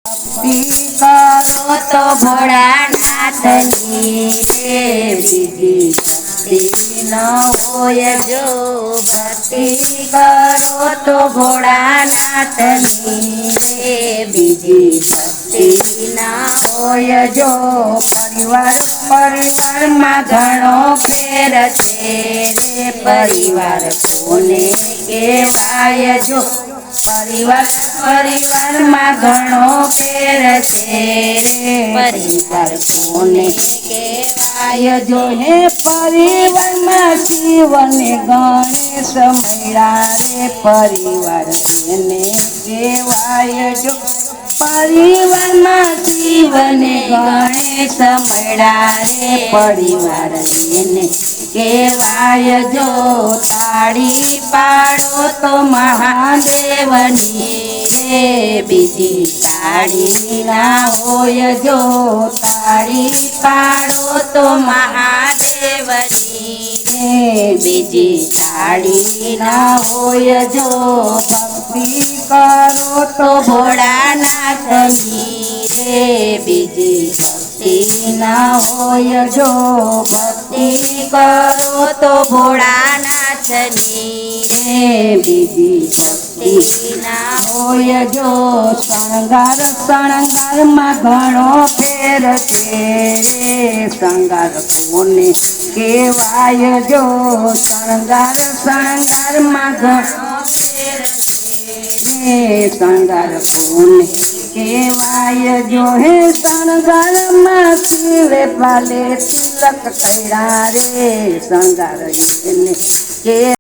કરો તો ભોળાનાથની રે બીજી શક્તિ ન હોય જો ભક્તિ કરો તો ભોળાનાથની રે બીજી શક્તિ ના હોય જો પરિવારમાં ઘણો ફેર છે રે પરિવાર કોને કહેવાય જો પરિવારમાં ઘણો ફેર છે રે પરિવાર કોને કહેવાય જો હે પરિવારમાં શિવ ને ગણેશ મળ્યા રે પરિવાર તેને કહેવાય જો પરિવારમાં શિવ ને ગણેશ મળ્યા રે પરિવાર તેને કહેવાય જો તાળી પાડો તો મહાદેવની રે બીજી તાળી ના હોય જો તાળી પાડો તો મહાદેવની રે બીજી તાળી ના હોય જો ભક્તિ કરો તો ભોળાનાથની રે બીજી શક્તિ ના હોય જો ભક્તિ કરો તો ભોળાનાથની રે બીજી શક્તિ ના હોય જો શણગારમાં ઘણો ફેર છે રે શણગાર કોને કહેવાય જો શણગારમાં ઘણો ફેર છે રે શણગાર કોને કહેવાય જો હે શણગારમાં શિવે પાલે તિલક કર્યા રે શણગાર એને કે